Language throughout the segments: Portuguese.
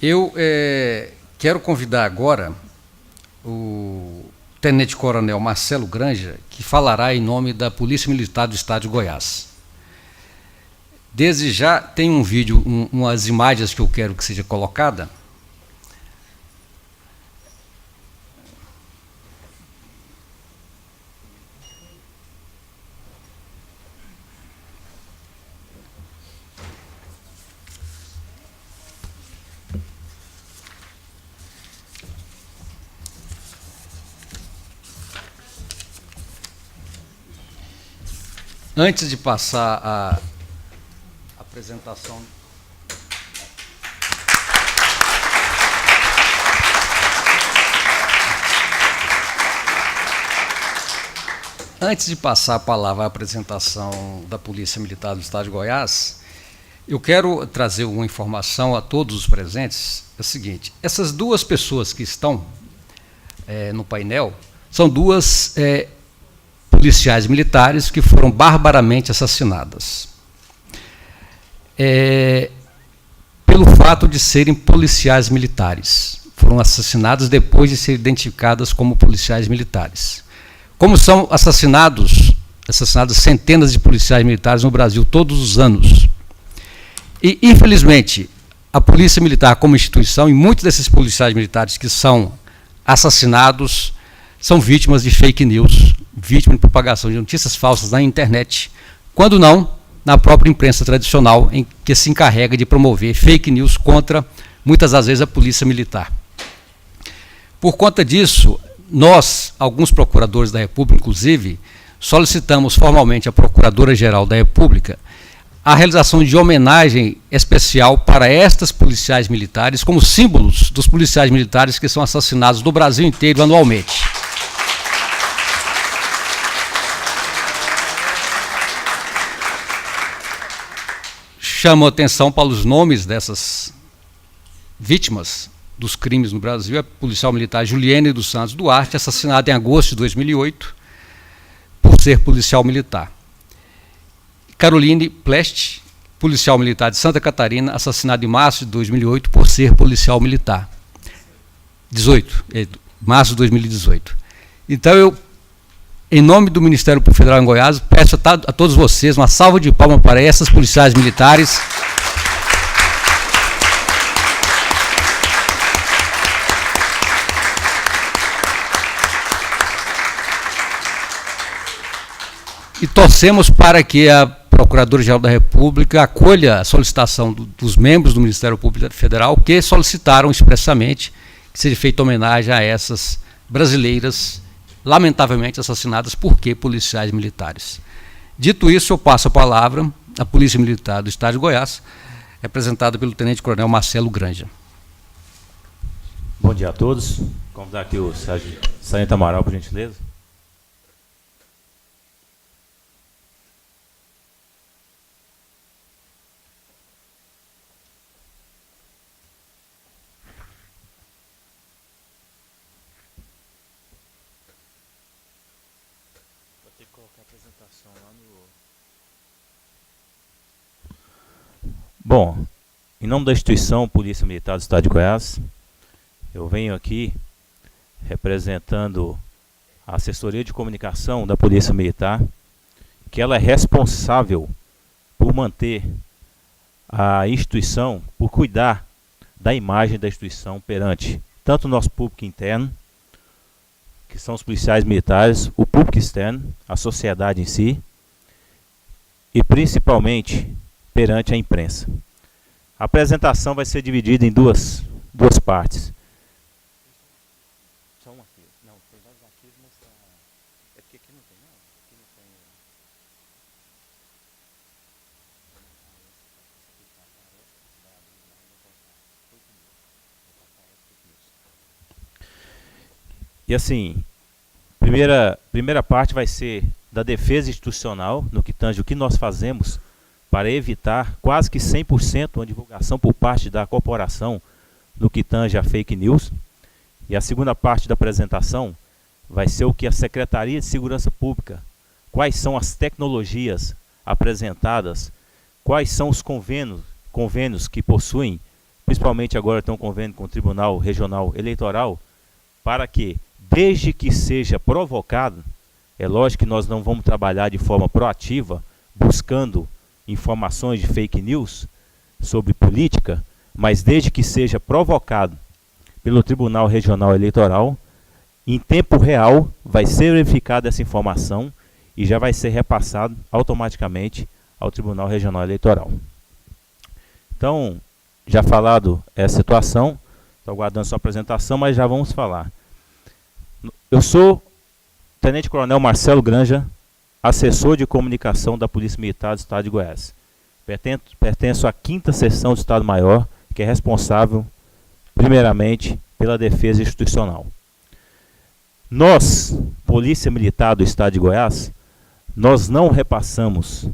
Eu quero convidar agora o Tenente-Coronel Marcelo Granja, que falará em nome da Polícia Militar do Estado de Goiás. Desde já tem um vídeo, umas imagens que eu quero que seja colocada. Antes de passar a apresentação. Antes de passar a palavra à apresentação da Polícia Militar do Estado de Goiás, eu quero trazer uma informação a todos os presentes. É o seguinte: essas duas pessoas que estão no painel são duas policiais militares que foram barbaramente assassinadas. Pelo fato de serem policiais militares. Foram assassinadas depois de serem identificadas como policiais militares. Como são assassinadas centenas de policiais militares no Brasil todos os anos. E, infelizmente, a Polícia Militar como instituição, e muitos desses policiais militares que são assassinados, são vítimas de fake news, vítimas de propagação de notícias falsas na internet, quando não, na própria imprensa tradicional, em que se encarrega de promover fake news contra, muitas das vezes, a Polícia Militar. Por conta disso, nós, alguns procuradores da República, inclusive, solicitamos formalmente à Procuradora-Geral da República a realização de homenagem especial para estas policiais militares, como símbolos dos policiais militares que são assassinados no Brasil inteiro anualmente. Chamo a atenção para os nomes dessas vítimas dos crimes no Brasil. A policial militar Juliene dos Santos Duarte, assassinada em agosto de 2008, por ser policial militar. Caroline Plest, policial militar de Santa Catarina, assassinada em março de 2008, por ser policial militar. Março de 2018. Então, eu, em nome do Ministério Público Federal em Goiás, peço a todos vocês uma salva de palmas para essas policiais militares. E torcemos para que a Procuradora-Geral da República acolha a solicitação dos membros do Ministério Público Federal, que solicitaram expressamente que seja feita homenagem a essas brasileiras lamentavelmente assassinadas por policiais militares. Dito isso, eu passo a palavra à Polícia Militar do Estado de Goiás, representada pelo Tenente-Coronel Marcelo Granja. Bom dia a todos. Convidar aqui o Sargento Amaral, por gentileza. Bom, em nome da instituição Polícia Militar do Estado de Goiás, eu venho aqui representando a assessoria de comunicação da Polícia Militar, que ela é responsável por manter a instituição, por cuidar da imagem da instituição perante tanto o nosso público interno, que são os policiais militares, o público externo, a sociedade em si, e principalmente perante a imprensa. A apresentação vai ser dividida em duas partes. Só uma aqui. Não, tem vários arquivos, mas é porque aqui não tem, não. Aqui não tem. E assim, primeira parte vai ser da defesa institucional, no que tange o que nós fazemos para evitar quase que 100% uma divulgação por parte da corporação no que tange a fake news. E a segunda parte da apresentação vai ser o que a Secretaria de Segurança Pública, quais são as tecnologias apresentadas, quais são os convênios que possuem principalmente agora tem um convênio com o Tribunal Regional Eleitoral, para que, desde que seja provocado, é lógico que nós não vamos trabalhar de forma proativa, buscando informações de fake news sobre política, mas desde que seja provocado pelo Tribunal Regional Eleitoral, em tempo real vai ser verificada essa informação e já vai ser repassado automaticamente ao Tribunal Regional Eleitoral. Então, já falado essa situação, estou aguardando sua apresentação, mas já vamos falar. Eu sou Tenente Coronel Marcelo Granja, assessor de comunicação da Polícia Militar do Estado de Goiás. Pertenço à 5ª Seção do Estado-Maior, que é responsável, primeiramente, pela defesa institucional. Nós, Polícia Militar do Estado de Goiás, nós não repassamos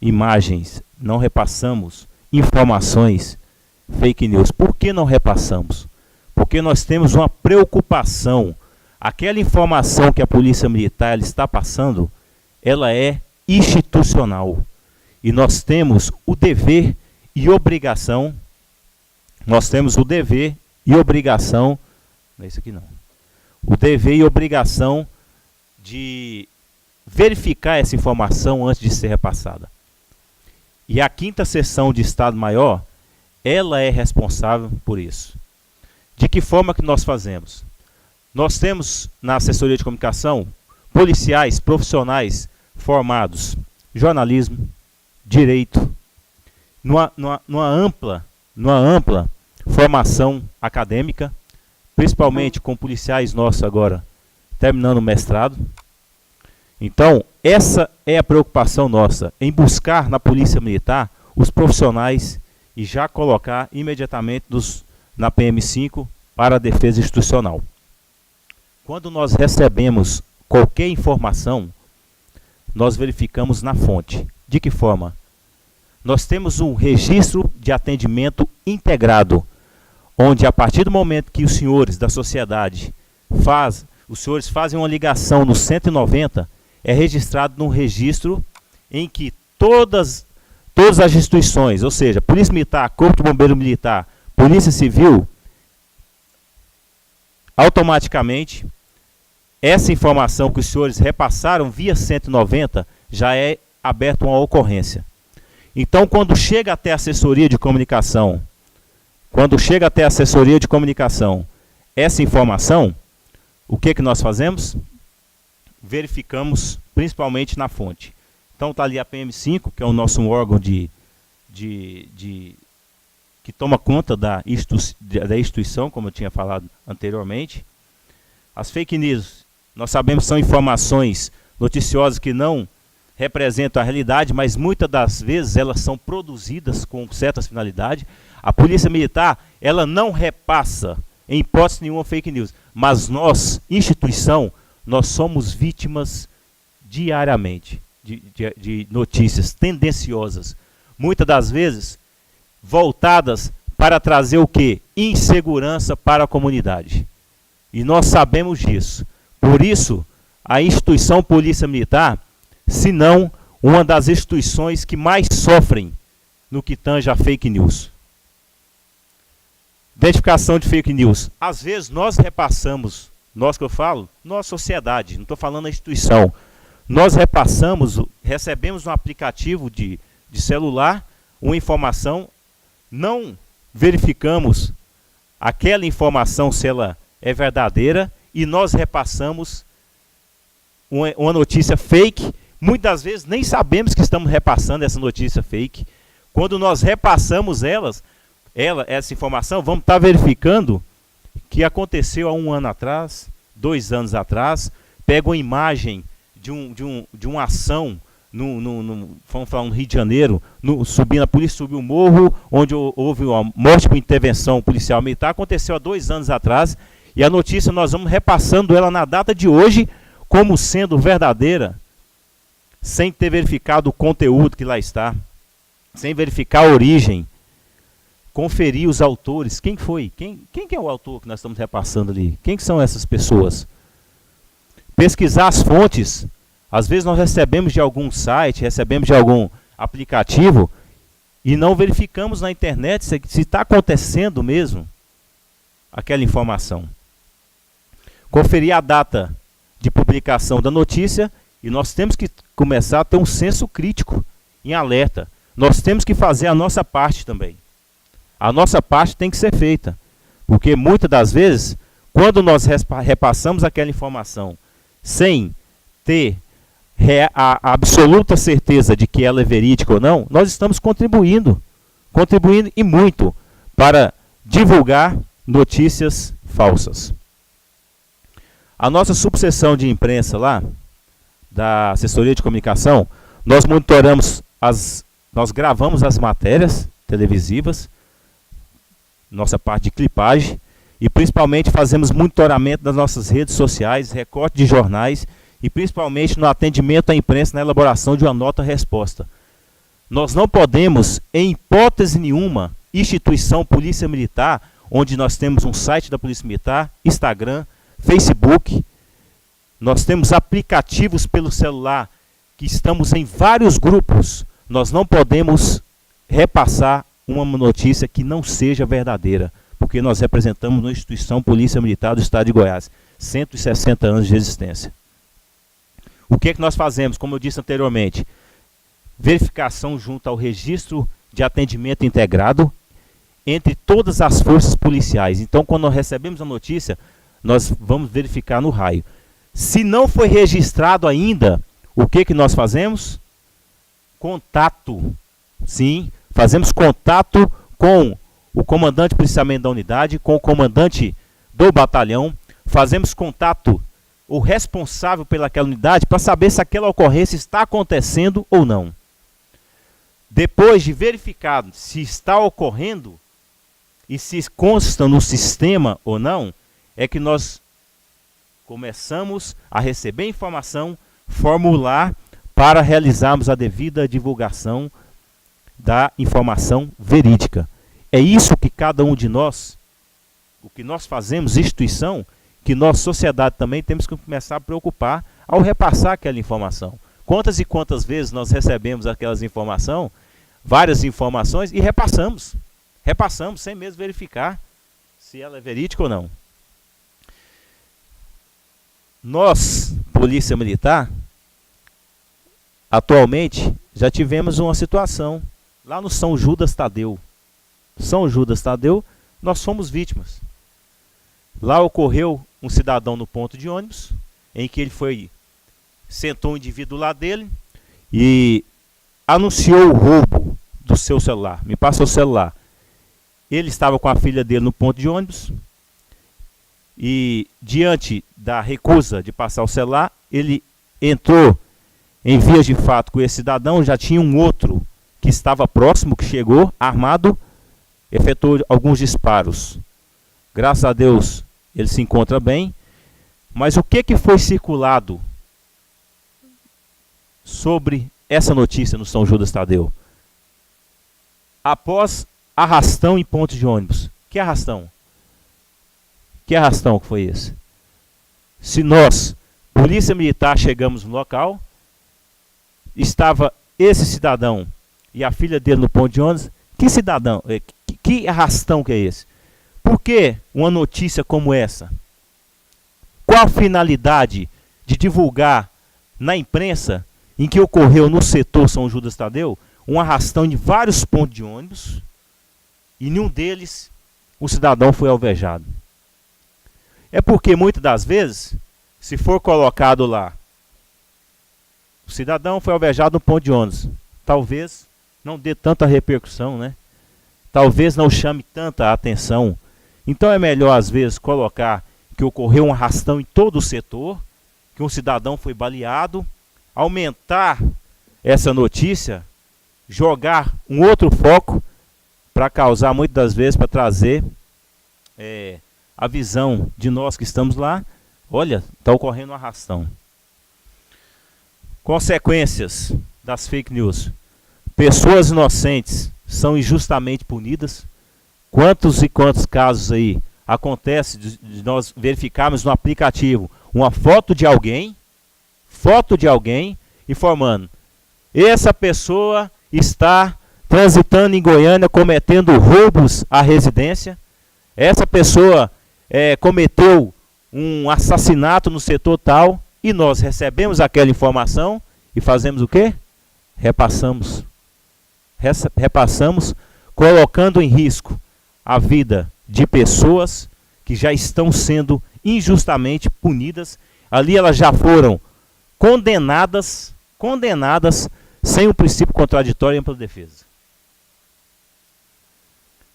imagens, não repassamos informações fake news. Por que não repassamos? Porque nós temos uma preocupação. Aquela informação que a Polícia Militar ela está passando, ela é institucional. E nós temos o dever e obrigação, não é isso aqui não, o dever e obrigação de verificar essa informação antes de ser repassada. E a 5ª Seção de Estado-Maior, ela é responsável por isso. De que forma que nós fazemos? Nós temos na assessoria de comunicação policiais profissionais formados em jornalismo, direito, numa ampla formação acadêmica, principalmente com policiais nossos agora terminando o mestrado. Então, essa é a preocupação nossa, em buscar na Polícia Militar os profissionais e já colocar imediatamente na PM5 para a defesa institucional. Quando nós recebemos qualquer informação, nós verificamos na fonte. De que forma? Nós temos um registro de atendimento integrado, onde a partir do momento que os senhores da sociedade fazem uma ligação no 190, é registrado num registro em que todas as instituições, ou seja, Polícia Militar, Corpo de Bombeiro Militar, Polícia Civil, automaticamente, essa informação que os senhores repassaram via 190, já é aberta uma ocorrência. Então, quando chega até a assessoria de comunicação, essa informação, o que nós fazemos? Verificamos principalmente na fonte. Então está ali a PM5, que é o nosso órgão que toma conta da instituição, como eu tinha falado anteriormente. As fake news, nós sabemos que são informações noticiosas que não representam a realidade, mas muitas das vezes elas são produzidas com certas finalidades. A Polícia Militar, ela não repassa, em hipótese nenhuma, fake news. Mas nós, instituição, nós somos vítimas diariamente de notícias tendenciosas. Muitas das vezes voltadas para trazer o quê? Insegurança para a comunidade. E nós sabemos disso. Por isso, a instituição Polícia Militar, se não uma das instituições que mais sofrem no que tange a fake news. Identificação de fake news. Às vezes nós repassamos, nós que eu falo, nossa sociedade, não estou falando a instituição. Nós recebemos um aplicativo de celular, uma informação, não verificamos aquela informação se ela é verdadeira e nós repassamos uma notícia fake. Muitas vezes nem sabemos que estamos repassando essa notícia fake. Quando nós repassamos essa informação, vamos estar verificando que aconteceu há 1 ano atrás, 2 anos atrás. Pega uma imagem de uma ação vamos falar no Rio de Janeiro, a polícia subiu o morro, onde houve uma morte por intervenção policial militar, aconteceu há 2 anos atrás, e a notícia nós vamos repassando ela na data de hoje, como sendo verdadeira, sem ter verificado o conteúdo que lá está, sem verificar a origem, conferir os autores. Quem foi? Quem é o autor que nós estamos repassando ali? Quem que são essas pessoas? Pesquisar as fontes. Às vezes nós recebemos de algum site, recebemos de algum aplicativo, e não verificamos na internet se está acontecendo mesmo aquela informação. Conferir a data de publicação da notícia, e nós temos que começar a ter um senso crítico em alerta. Nós temos que fazer a nossa parte também. A nossa parte tem que ser feita, porque muitas das vezes, quando nós repassamos aquela informação sem ter a absoluta certeza de que ela é verídica ou não, nós estamos contribuindo e muito para divulgar notícias falsas. A nossa subseção de imprensa lá, da assessoria de comunicação, nós monitoramos, nós gravamos as matérias televisivas, nossa parte de clipagem, e principalmente fazemos monitoramento das nossas redes sociais, recorte de jornais, e principalmente no atendimento à imprensa na elaboração de uma nota-resposta. Nós não podemos, em hipótese nenhuma, instituição Polícia Militar, onde nós temos um site da Polícia Militar, Instagram, Facebook, nós temos aplicativos pelo celular, que estamos em vários grupos, nós não podemos repassar uma notícia que não seja verdadeira, porque nós representamos uma instituição Polícia Militar do Estado de Goiás, 160 anos de existência. O que é que nós fazemos? Como eu disse anteriormente, verificação junto ao registro de atendimento integrado entre todas as forças policiais. Então, quando nós recebemos a notícia, nós vamos verificar no raio. Se não foi registrado ainda, o que que nós fazemos? Contato. Sim, fazemos contato com o comandante de policiamento da unidade, com o comandante do batalhão, fazemos contato o responsável pelaquela unidade para saber se aquela ocorrência está acontecendo ou não. Depois de verificado se está ocorrendo e se consta no sistema ou não, é que nós começamos a receber informação, formular para realizarmos a devida divulgação da informação verídica. É isso que cada um de nós, o que nós fazemos, instituição, que nós, sociedade, também temos que começar a preocupar ao repassar aquela informação. Quantas e quantas vezes nós recebemos aquelas informações, várias informações, e repassamos sem mesmo verificar se ela é verídica ou não. Nós, Polícia Militar, atualmente já tivemos uma situação lá no São Judas Tadeu. São Judas Tadeu, nós fomos vítimas. Lá ocorreu um cidadão no ponto de ônibus, em que ele sentou um indivíduo lá dele e anunciou o roubo do seu celular. Me passa o celular. Ele estava com a filha dele no ponto de ônibus e, diante da recusa de passar o celular, ele entrou em vias de fato com esse cidadão. Já tinha um outro que estava próximo, que chegou armado, efetuou alguns disparos. Graças a Deus ele se encontra bem. Mas o que foi circulado sobre essa notícia no São Judas Tadeu? Após arrastão em pontos de ônibus. Que arrastão? Que arrastão que foi esse? Se nós, Polícia Militar, chegamos no local, estava esse cidadão e a filha dele no ponto de ônibus, que cidadão, que arrastão que é esse? Por que uma notícia como essa? Qual a finalidade de divulgar na imprensa em que ocorreu no setor São Judas Tadeu um arrastão de vários pontos de ônibus e em um deles o cidadão foi alvejado? É porque muitas das vezes, se for colocado lá, o cidadão foi alvejado no ponto de ônibus, talvez não dê tanta repercussão, né? Talvez não chame tanta atenção. Então é melhor às vezes colocar que ocorreu um arrastão em todo o setor, que um cidadão foi baleado, aumentar essa notícia, jogar um outro foco para causar muitas das vezes, para trazer a visão de nós que estamos lá. Olha, está ocorrendo um arrastão. Consequências das fake news. Pessoas inocentes são injustamente punidas. Quantos e quantos casos aí acontece de nós verificarmos no aplicativo uma foto de alguém informando: essa pessoa está transitando em Goiânia, cometendo roubos à residência. Essa pessoa cometeu um assassinato no setor tal, e nós recebemos aquela informação e fazemos o quê? Repassamos. Repassamos, colocando em risco a vida de pessoas que já estão sendo injustamente punidas. Ali elas já foram condenadas sem o princípio contraditório e ampla defesa.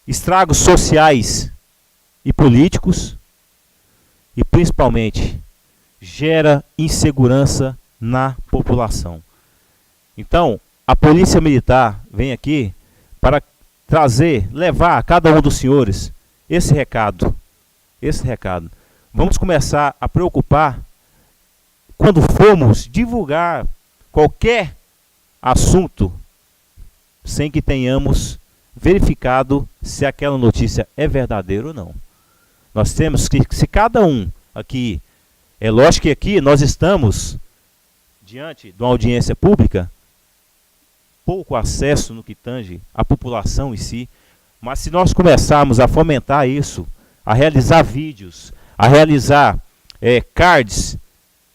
Estragos sociais e políticos, e principalmente gera insegurança na população. Então, a Polícia Militar vem aqui para levar a cada um dos senhores esse recado. Vamos começar a preocupar quando formos divulgar qualquer assunto sem que tenhamos verificado se aquela notícia é verdadeira ou não. Nós temos que, se cada um aqui, é lógico que aqui nós estamos diante de uma audiência pública, pouco acesso no que tange à população em si, mas se nós começarmos a fomentar isso, a realizar vídeos, a realizar cards,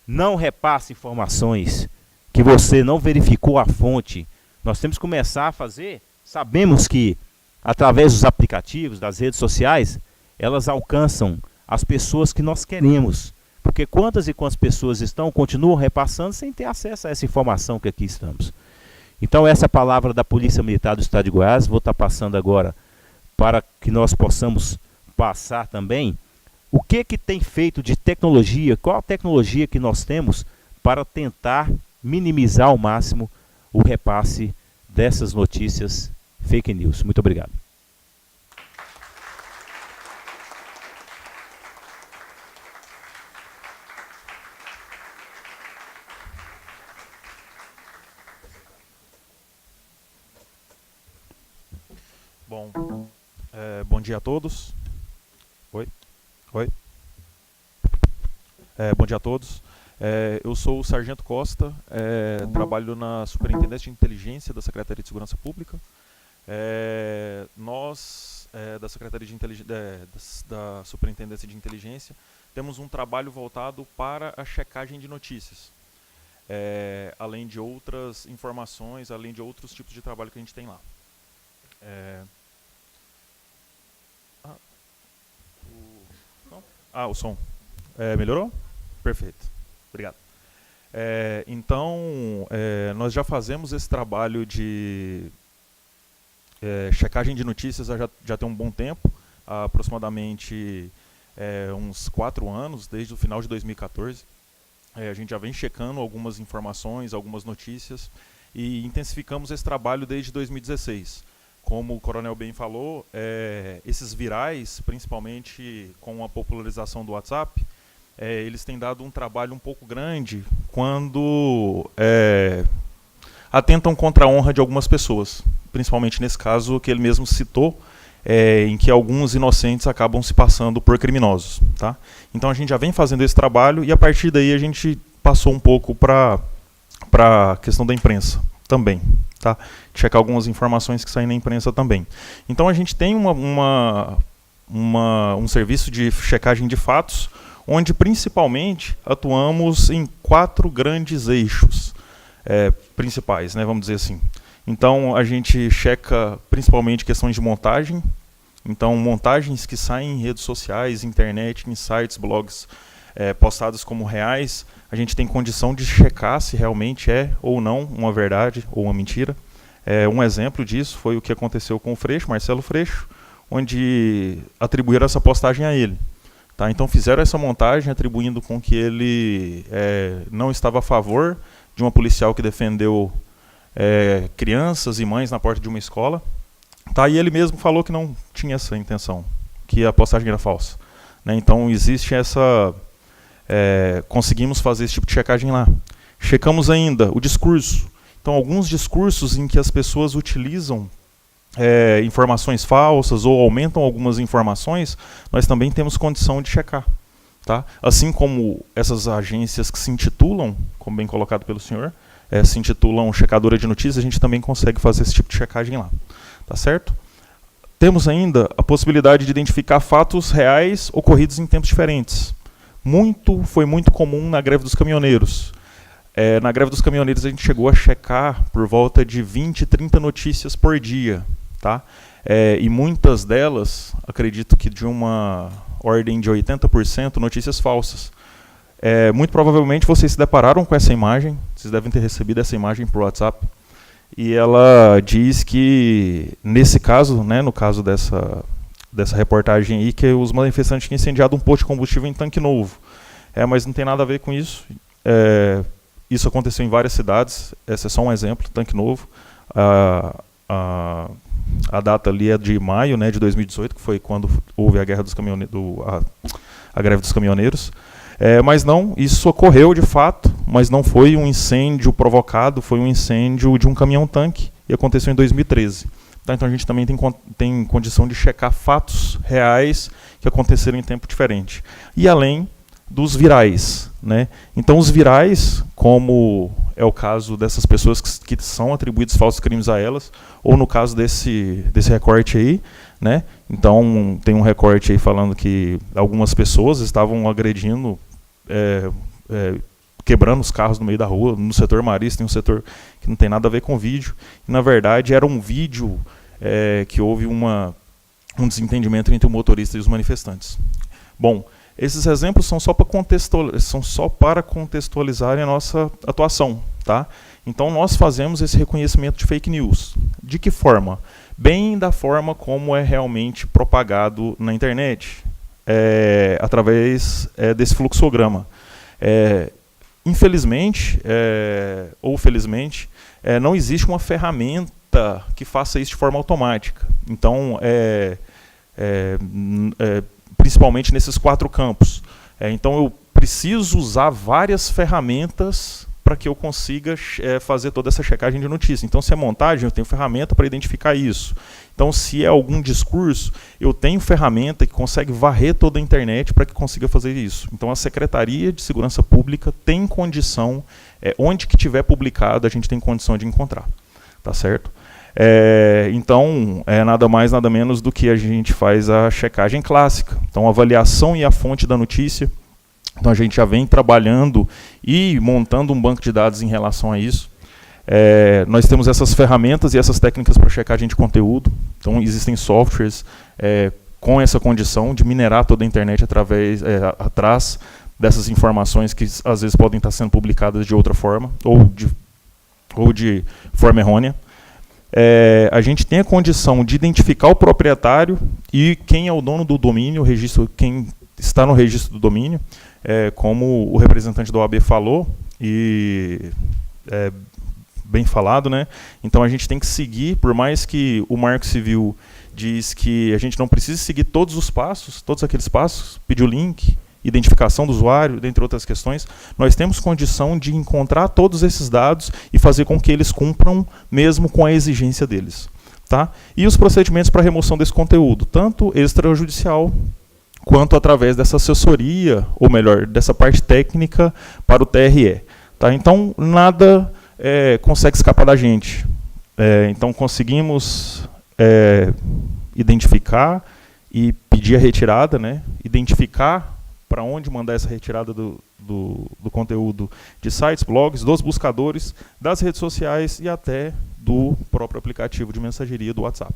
não repasse informações que você não verificou a fonte. Nós temos que começar a fazer, sabemos que através dos aplicativos, das redes sociais, elas alcançam as pessoas que nós queremos. Porque quantas e quantas pessoas continuam repassando sem ter acesso a essa informação que aqui estamos. Então essa é a palavra da Polícia Militar do Estado de Goiás. Vou estar passando agora para que nós possamos passar também o que tem feito de tecnologia, qual a tecnologia que nós temos para tentar minimizar ao máximo o repasse dessas notícias fake news. Muito obrigado. Bom, bom dia a todos. Oi. Bom dia a todos. Eu sou o Sargento Costa, trabalho na Superintendência de Inteligência da Secretaria de Segurança Pública. Nós, da Secretaria de da Superintendência de Inteligência, temos um trabalho voltado para a checagem de notícias, além de outras informações, além de outros tipos de trabalho que a gente tem lá. O som. Melhorou? Perfeito. Obrigado. Então, nós já fazemos esse trabalho de checagem de notícias já tem um bom tempo, aproximadamente uns 4 anos, desde o final de 2014. A gente já vem checando algumas informações, algumas notícias, e intensificamos esse trabalho desde 2016. Como o Coronel bem falou, esses virais, principalmente com a popularização do WhatsApp, eles têm dado um trabalho um pouco grande quando atentam contra a honra de algumas pessoas. Principalmente nesse caso que ele mesmo citou, em que alguns inocentes acabam se passando por criminosos. Tá? Então a gente já vem fazendo esse trabalho e a partir daí a gente passou um pouco para a questão da imprensa também. Tá? Checar algumas informações que saem na imprensa também. Então a gente tem um serviço de checagem de fatos, onde principalmente atuamos em 4 grandes eixos principais, né, vamos dizer assim. Então a gente checa principalmente questões de montagem, então montagens que saem em redes sociais, internet, em sites, blogs postados como reais, a gente tem condição de checar se realmente é ou não uma verdade ou uma mentira. Um exemplo disso foi o que aconteceu com o Freixo, Marcelo Freixo, onde atribuíram essa postagem a ele. Tá? Então fizeram essa montagem atribuindo com que ele não estava a favor de uma policial que defendeu crianças e mães na porta de uma escola. Tá? E ele mesmo falou que não tinha essa intenção, que a postagem era falsa. Né? Então existe essa... conseguimos fazer esse tipo de checagem lá. Checamos ainda o discurso. Então alguns discursos em que as pessoas utilizam informações falsas ou aumentam algumas informações, nós também temos condição de checar. Tá? Assim como essas agências que se intitulam, como bem colocado pelo senhor, se intitulam checadora de notícias, a gente também consegue fazer esse tipo de checagem lá. Tá certo? Temos ainda a possibilidade de identificar fatos reais ocorridos em tempos diferentes. Foi muito comum na greve dos caminhoneiros. Na greve dos caminhoneiros a gente chegou a checar por volta de 20, 30 notícias por dia. Tá? E muitas delas, acredito que de uma ordem de 80%, notícias falsas. Muito provavelmente vocês se depararam com essa imagem, vocês devem ter recebido essa imagem por WhatsApp. E ela diz que, nesse caso, né, no caso dessa reportagem aí, que os manifestantes tinham incendiado um posto de combustível em Tanque Novo. Mas não tem nada a ver com isso. Isso aconteceu em várias cidades, esse é só um exemplo, Tanque Novo. A data ali é de maio, né, de 2018, que foi quando houve a greve dos caminhoneiros. Mas não, isso ocorreu de fato, mas não foi um incêndio provocado, foi um incêndio de um caminhão-tanque e aconteceu em 2013. Tá? Então a gente também tem condição de checar fatos reais que aconteceram em tempo diferente. E além dos virais. Né? Então os virais, como é o caso dessas pessoas que são atribuídos falsos crimes a elas, ou no caso desse recorte aí, né? Então tem um recorte aí falando que algumas pessoas estavam agredindo, quebrando os carros no meio da rua, no setor marista, em um setor que não tem nada a ver com vídeo. E, na verdade, era um vídeo que houve um desentendimento entre o motorista e os manifestantes. Bom, esses exemplos são só para contextualizarem a nossa atuação. Tá? Então, nós fazemos esse reconhecimento de fake news. De que forma? Bem da forma como é realmente propagado na internet, através desse fluxograma. Infelizmente, ou felizmente, não existe uma ferramenta que faça isso de forma automática. Então, principalmente nesses 4 campos. Então, eu preciso usar várias ferramentas para que eu consiga fazer toda essa checagem de notícia. Então, se é montagem, eu tenho ferramenta para identificar isso. Então, se é algum discurso, eu tenho ferramenta que consegue varrer toda a internet para que consiga fazer isso. Então, a Secretaria de Segurança Pública tem condição, onde que tiver publicado, a gente tem condição de encontrar. Tá certo? Então, nada mais, nada menos do que a gente faz a checagem clássica. Então, a avaliação e a fonte da notícia. Então, a gente já vem trabalhando e montando um banco de dados em relação a isso. Nós temos essas ferramentas e essas técnicas para checagem de conteúdo. Então, existem softwares com essa condição de minerar toda a internet atrás dessas informações que, às vezes, podem estar sendo publicadas de outra forma ou de forma errônea. A gente tem a condição de identificar o proprietário e quem é o dono do domínio, quem está no registro do domínio, como o representante da OAB falou, e bem falado, né? Então a gente tem que seguir, por mais que o Marco Civil diz que a gente não precisa seguir todos os passos, todos aqueles passos, pedir o link, identificação do usuário, dentre outras questões, nós temos condição de encontrar todos esses dados e fazer com que eles cumpram mesmo com a exigência deles. Tá? E os procedimentos para remoção desse conteúdo, tanto extrajudicial, quanto através dessa assessoria, ou melhor, dessa parte técnica para o TRE. Tá? Então, nada consegue escapar da gente. Então, conseguimos identificar e pedir a retirada, né? Identificar para onde mandar essa retirada do conteúdo de sites, blogs, dos buscadores, das redes sociais e até do próprio aplicativo de mensageria do WhatsApp.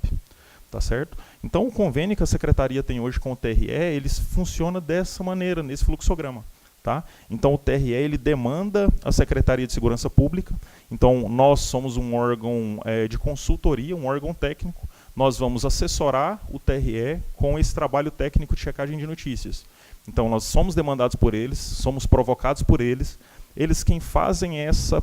Tá certo? Então, o convênio que a Secretaria tem hoje com o TRE, ele funciona dessa maneira, nesse fluxograma. Tá? Então, o TRE ele demanda a Secretaria de Segurança Pública. Então, nós somos um órgão de consultoria, um órgão técnico. Nós vamos assessorar o TRE com esse trabalho técnico de checagem de notícias. Então, nós somos demandados por eles, somos provocados por eles quem fazem essa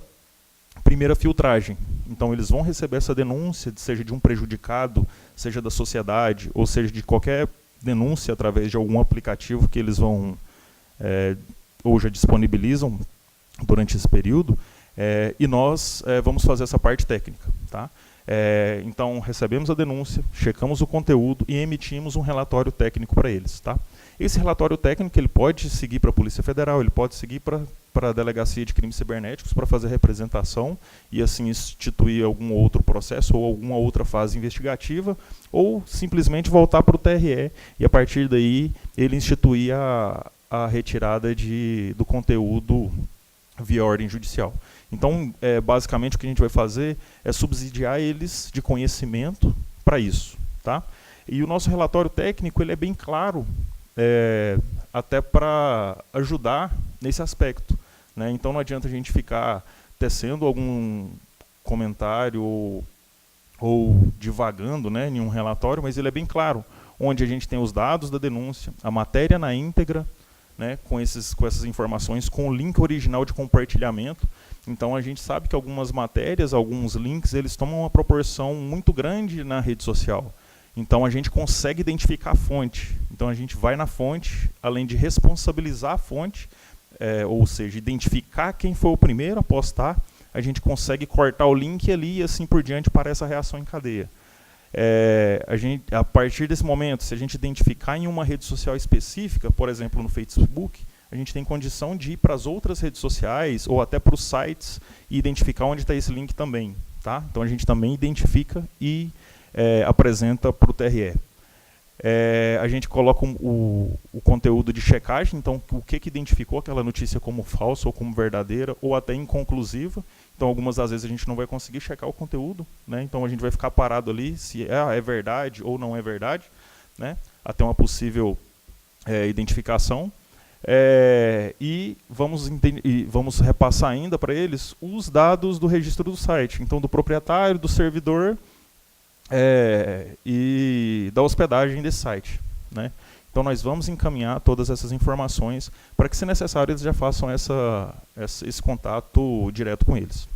primeira filtragem. Então, eles vão receber essa denúncia, seja de um prejudicado, seja da sociedade, ou seja de qualquer denúncia através de algum aplicativo que eles vão, ou já disponibilizam durante esse período, e nós vamos fazer essa parte técnica. Tá? Então, recebemos a denúncia, checamos o conteúdo e emitimos um relatório técnico para eles. Tá? Esse relatório técnico ele pode seguir para a Polícia Federal, ele pode seguir para para a Delegacia de Crimes Cibernéticos para fazer a representação e assim instituir algum outro processo ou alguma outra fase investigativa, ou simplesmente voltar para o TRE e a partir daí ele instituir a retirada do conteúdo via ordem judicial. Então, basicamente o que a gente vai fazer é subsidiar eles de conhecimento para isso, tá? E o nosso relatório técnico ele é bem claro, até para ajudar nesse aspecto, né? Então não adianta a gente ficar tecendo algum comentário ou divagando, né, em um relatório, mas ele é bem claro, onde a gente tem os dados da denúncia, a matéria na íntegra, né, com essas informações, com o link original de compartilhamento. Então a gente sabe que algumas matérias, alguns links, eles tomam uma proporção muito grande na rede social. Então a gente consegue identificar a fonte. Então a gente vai na fonte, além de responsabilizar a fonte, ou seja, identificar quem foi o primeiro a postar, a gente consegue cortar o link ali e assim por diante para essa reação em cadeia. A partir desse momento, se a gente identificar em uma rede social específica, por exemplo no Facebook, a gente tem condição de ir para as outras redes sociais ou até para os sites e identificar onde está esse link também. Tá? Então a gente também identifica e apresenta para o TRE. A gente coloca o conteúdo de checagem, então o que identificou aquela notícia como falsa ou como verdadeira ou até inconclusiva. Então algumas das vezes a gente não vai conseguir checar o conteúdo, né? Então a gente vai ficar parado ali se é verdade ou não é verdade, né? Até uma possível identificação. E vamos repassar ainda para eles os dados do registro do site, então do proprietário, do servidor e da hospedagem desse site, né? Então nós vamos encaminhar todas essas informações para que, se necessário, eles já façam esse contato direto com eles.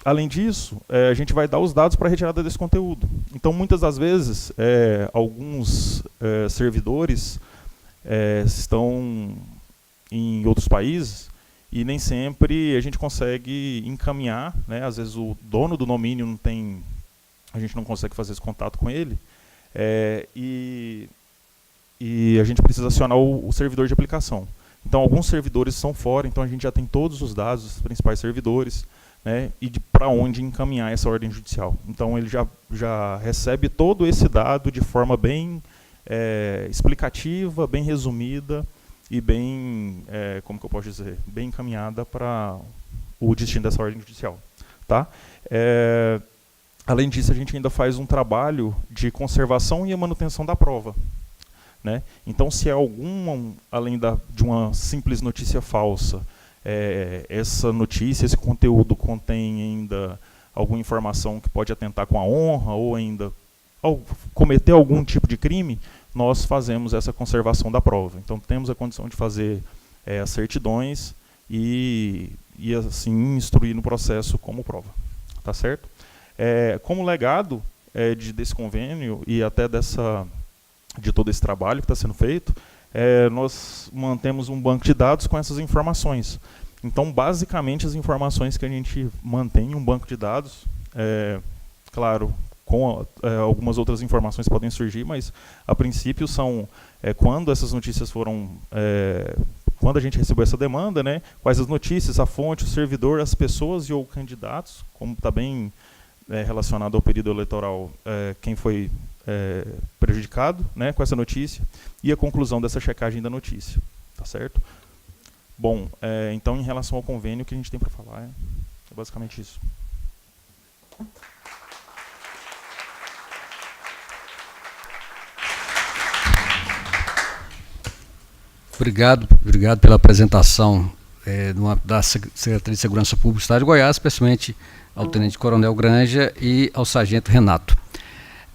Além disso, a gente vai dar os dados para a retirada desse conteúdo. Então muitas das vezes alguns servidores estão em outros países e nem sempre a gente consegue encaminhar, né? Às vezes o dono do domínio a gente não consegue fazer esse contato com ele, e a gente precisa acionar o servidor de aplicação. Então alguns servidores são fora, então a gente já tem todos os dados dos principais servidores, né? E para onde encaminhar essa ordem judicial. Então ele já recebe todo esse dado de forma bem explicativa, bem resumida e bem, como que eu posso dizer, bem encaminhada para o destino dessa ordem judicial. Tá? Além disso, a gente ainda faz um trabalho de conservação e manutenção da prova, né? Então, se é além de uma simples notícia falsa, essa notícia, esse conteúdo contém ainda alguma informação que pode atentar com a honra ou ainda cometer algum tipo de crime, nós fazemos essa conservação da prova. Então temos a condição de fazer as certidões e assim instruir no processo como prova. Tá certo? Como legado desse convênio e até de todo esse trabalho que está sendo feito, nós mantemos um banco de dados com essas informações. Então, basicamente, as informações que a gente mantém em um banco de dados, claro, com algumas outras informações que podem surgir, mas a princípio são quando essas notícias foram, quando a gente recebeu essa demanda, né, quais as notícias, a fonte, o servidor, as pessoas ou candidatos, como está bem relacionado ao período eleitoral, quem foi prejudicado, né, com essa notícia, e a conclusão dessa checagem da notícia. Tá certo? Bom, então em relação ao convênio, o que a gente tem para falar é basicamente isso. Obrigado pela apresentação da Secretaria de Segurança Pública do Estado de Goiás, especialmente ao Tenente Coronel Granja e ao Sargento Renato.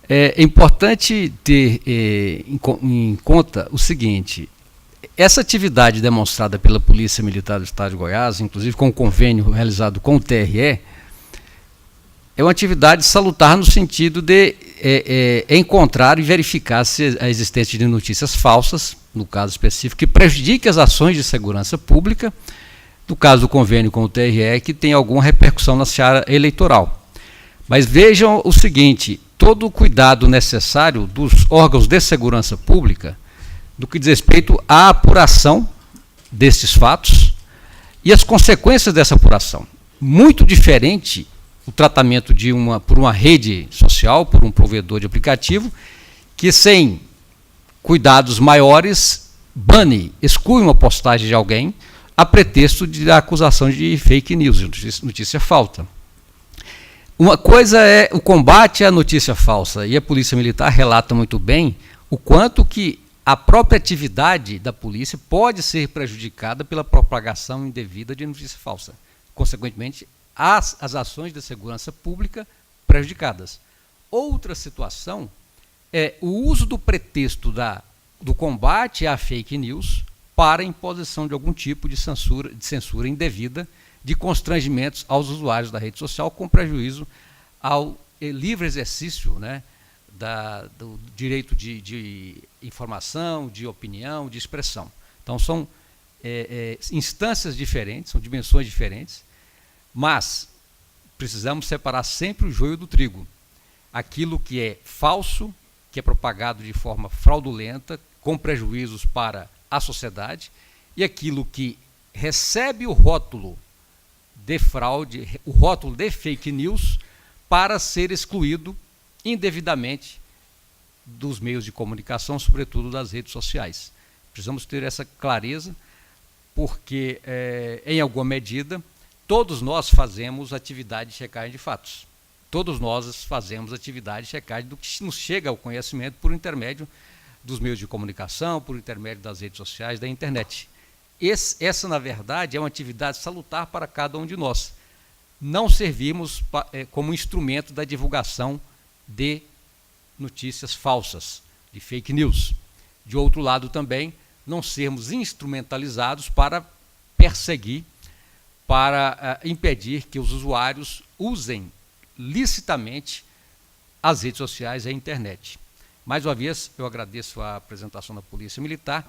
É importante ter em conta o seguinte: essa atividade demonstrada pela Polícia Militar do Estado de Goiás, inclusive com o convênio realizado com o TRE, é uma atividade salutar no sentido de encontrar e verificar se a existência de notícias falsas, no caso específico, que prejudiquem as ações de segurança pública, no caso do convênio com o TRE, que tem alguma repercussão na seara eleitoral. Mas vejam o seguinte: todo o cuidado necessário dos órgãos de segurança pública, do que diz respeito à apuração destes fatos e as consequências dessa apuração. Muito diferente o tratamento por uma rede social, por um provedor de aplicativo, que sem cuidados maiores exclui uma postagem de alguém a pretexto da acusação de fake news, notícia falsa. Uma coisa é o combate à notícia falsa, e a Polícia Militar relata muito bem o quanto que a própria atividade da polícia pode ser prejudicada pela propagação indevida de notícia falsa. Consequentemente, as ações de segurança pública prejudicadas. Outra situação é o uso do pretexto do combate à fake news para a imposição de algum tipo de censura indevida, de constrangimentos aos usuários da rede social, com prejuízo ao livre exercício, né, do direito de informação, de opinião, de expressão. Então, são instâncias diferentes, são dimensões diferentes, mas precisamos separar sempre o joio do trigo. Aquilo que é falso, que é propagado de forma fraudulenta, com prejuízos para a sociedade, e aquilo que recebe o rótulo de fraude, o rótulo de fake news, para ser excluído indevidamente dos meios de comunicação, sobretudo das redes sociais. Precisamos ter essa clareza, porque, em alguma medida, todos nós fazemos atividade de checagem de fatos. Todos nós fazemos atividade de checagem do que nos chega ao conhecimento por intermédio dos meios de comunicação, por intermédio das redes sociais, da internet. Essa, na verdade, é uma atividade salutar para cada um de nós. Não servimos como instrumento da divulgação de notícias falsas, de fake news. De outro lado também, não sermos instrumentalizados para perseguir, para impedir que os usuários usem licitamente as redes sociais e a internet. Mais uma vez, eu agradeço a apresentação da Polícia Militar.